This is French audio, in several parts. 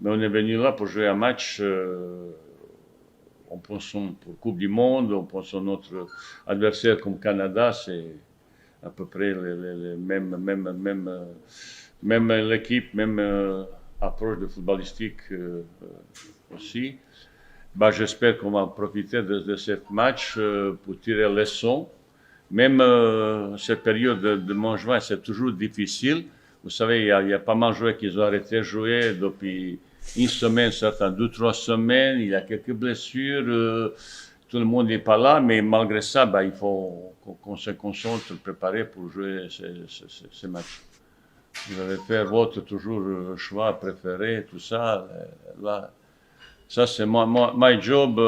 Mais on est venu là pour jouer un match en pensant pour Coupe du Monde, en pensant notre adversaire comme Canada, c'est à peu près les même l'équipe, même approche de footballistique aussi. Bah, j'espère qu'on va profiter de ce match pour tirer leçon. Même cette période de mois-juin, c'est toujours difficile. Vous savez, il y a pas mal de joueurs qui ont arrêté de jouer depuis une semaine, certains 2, 3 semaines. Il y a quelques blessures. Tout le monde n'est pas là, mais malgré ça, bah, il faut qu'on se concentre, préparer pour jouer ces matchs. Vous allez faire votre toujours choix préféré, tout ça. Là, ça c'est my job.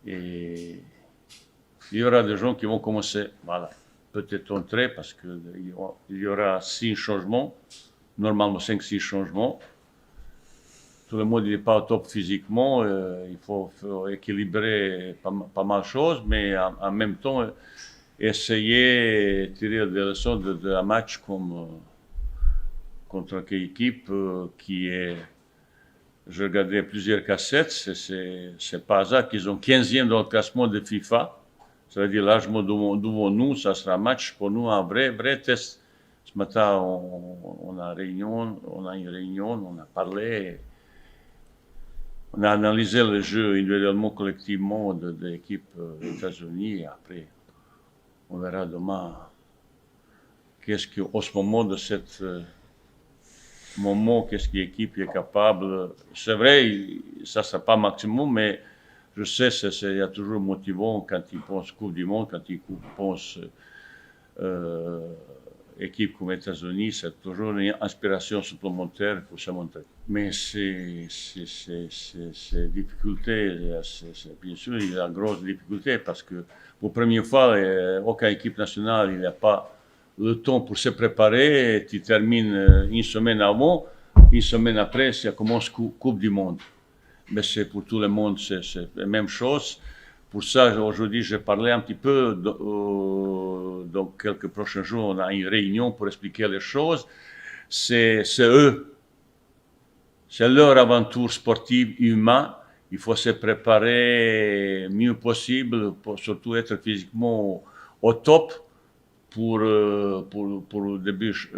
Et il y aura des gens qui vont commencer, voilà, peut-être entrer parce qu'il y aura 6 changements, normalement 5, 6 changements. Tout le monde n'est pas au top physiquement, il faut équilibrer pas mal de choses, mais en même temps, essayer de tirer des leçons d'un match comme contre une équipe qui est. Je regardais plusieurs cassettes, c'est pas hasard qu'ils ont 15e dans le classement de FIFA. Ça veut dire largement devant nous, ça sera un match pour nous, un vrai test. Ce matin, on a une réunion, on a parlé, on a analysé le jeu individuellement, collectivement de l'équipe des États-Unis et après, on verra demain qu'est-ce qu'au ce moment de cette moment, qu'est-ce que l'équipe est capable. C'est vrai, ça ne sera pas maximum, mais je sais, il y a toujours motivant quand ils pensent Coupe du Monde, quand ils pensent équipe comme les États-Unis, c'est toujours une inspiration supplémentaire pour se montrer. Mais ces difficultés, bien sûr, il y a une grosse difficulté parce que pour la première fois, aucune équipe nationale, il n'y a pas le temps pour se préparer. Tu termines une semaine avant, une semaine après, ça commence Coupe du Monde. Mais c'est pour tout le monde, c'est la même chose. Pour ça, aujourd'hui, j'ai parlé un petit peu. Dans quelques prochains jours, on a une réunion pour expliquer les choses. C'est eux, c'est leur aventure sportive humaine. Il faut se préparer mieux possible, pour surtout être physiquement au top pour le début.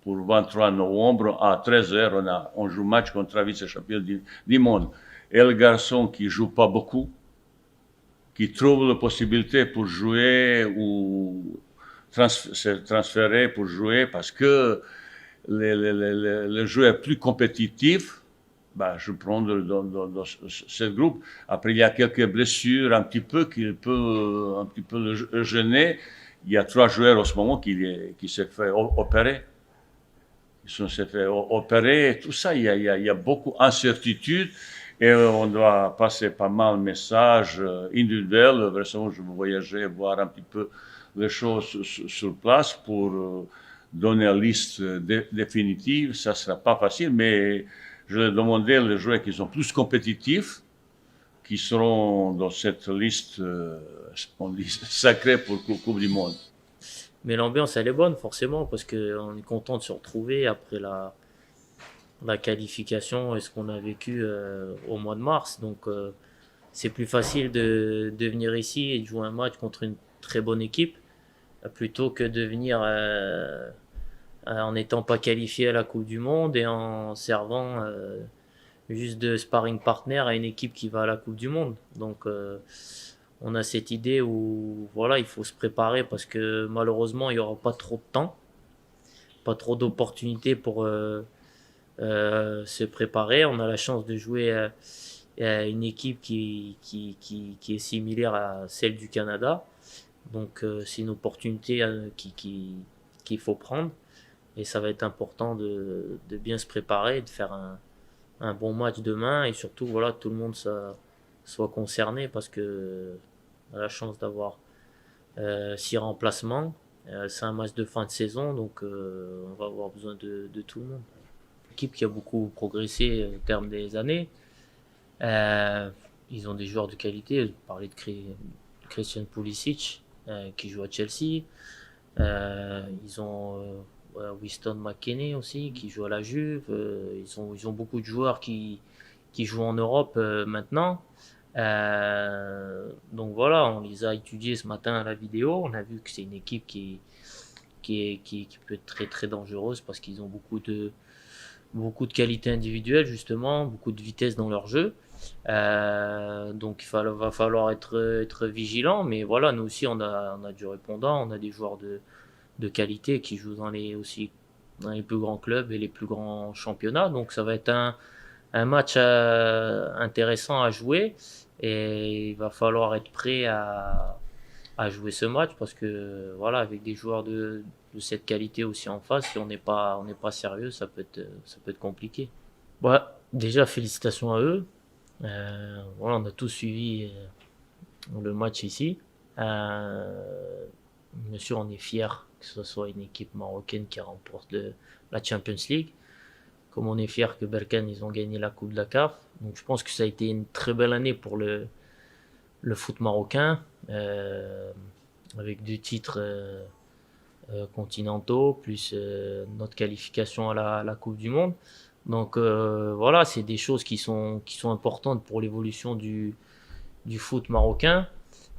Pour le 23 novembre à 13h, on joue match contre la vice-champion du monde. Et le garçon qui ne joue pas beaucoup, qui trouve la possibilité pour jouer ou se transférer pour jouer parce que le jeu est plus compétitif, bah, je prends dans ce groupe. Après, il y a quelques blessures un petit peu qui peut un petit peu le gêner. Il y a 3 joueurs en ce moment qui s'est fait opérer. Ils s'est fait opérer, tout ça, il y a beaucoup d'incertitudes et on doit passer pas mal de messages individuels. Vraiment, je vais voyager, voir un petit peu les choses sur place pour donner la liste définitive. Ça ne sera pas facile, mais je vais demander aux joueurs qui sont plus compétitifs, qui seront dans cette liste on dit, sacrée pour la Coupe du Monde. Mais l'ambiance, elle est bonne, forcément, parce qu'on est content de se retrouver après la qualification et ce qu'on a vécu au mois de mars. Donc, c'est plus facile de venir ici et de jouer un match contre une très bonne équipe plutôt que de venir en n'étant pas qualifié à la Coupe du Monde et en servant juste de sparring partner à une équipe qui va à la Coupe du Monde. Donc, on a cette idée où voilà, il faut se préparer parce que malheureusement, il n'y aura pas trop de temps, pas trop d'opportunités pour se préparer. On a la chance de jouer à une équipe qui est similaire à celle du Canada. Donc, c'est une opportunité qu'il faut prendre. Et ça va être important de bien se préparer, de faire un bon match demain et surtout, voilà, tout le monde soit concerné parce que on a la chance d'avoir 6 remplacements. C'est un match de fin de saison, donc on va avoir besoin de tout le monde. L'équipe qui a beaucoup progressé au terme des années. Ils ont des joueurs de qualité. Je parlais de Christian Pulisic qui joue à Chelsea. Ils ont Winston McKennie aussi qui joue à la Juve. Ils ont beaucoup de joueurs qui jouent en Europe maintenant. Donc voilà, on les a étudiés ce matin à la vidéo. On a vu que c'est une équipe qui peut être très très dangereuse parce qu'ils ont beaucoup de qualités individuelles justement, beaucoup de vitesse dans leur jeu. Donc va falloir être vigilant, mais voilà, nous aussi on a du répondant, on a des joueurs de qualité qui jouent aussi dans les plus grands clubs et les plus grands championnats. Donc ça va être un match intéressant à jouer et il va falloir être prêt à jouer ce match parce que voilà, avec des joueurs de cette qualité aussi en face, si on n'est pas sérieux, ça peut être compliqué. Ouais, déjà félicitations à eux. Voilà, on a tous suivi le match ici. Bien sûr, on est fiers que ce soit une équipe marocaine qui remporte la Champions League. Comme on est fiers que Berkane ils ont gagné la Coupe de la CAF. Donc je pense que ça a été une très belle année pour le foot marocain, avec 2 titres continentaux, plus notre qualification à la Coupe du Monde. Donc voilà, c'est des choses qui sont importantes pour l'évolution du foot marocain.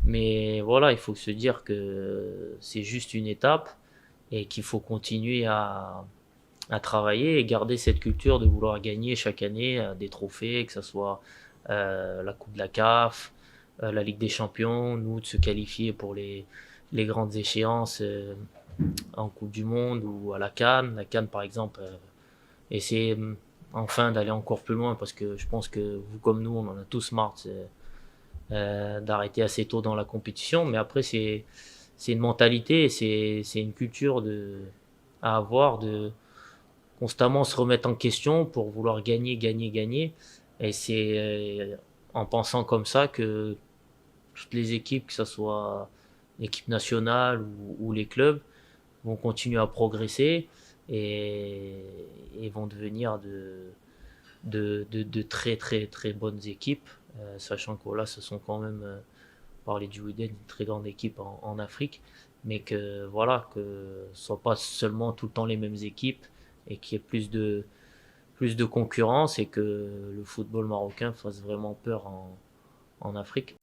Mais voilà, il faut se dire que c'est juste une étape et qu'il faut continuer à travailler et garder cette culture de vouloir gagner chaque année des trophées, que ce soit la Coupe de la CAF, la Ligue des Champions, nous de se qualifier pour les grandes échéances en Coupe du Monde ou à la CAN. La CAN par exemple, essayer enfin d'aller encore plus loin parce que je pense que vous comme nous, on en a tous marre d'arrêter assez tôt dans la compétition. Mais après, c'est une mentalité et c'est une culture à avoir de constamment se remettre en question pour vouloir gagner, gagner, gagner. Et c'est en pensant comme ça que toutes les équipes, que ce soit l'équipe nationale ou les clubs, vont continuer à progresser et, et vont devenir de très très très bonnes équipes, sachant que là, ce sont quand même, parler du Wydad, une très grande équipe en Afrique, mais que voilà, que ce ne soit pas seulement tout le temps les mêmes équipes et qu'il y ait plus de concurrence et que le football marocain fasse vraiment peur en Afrique.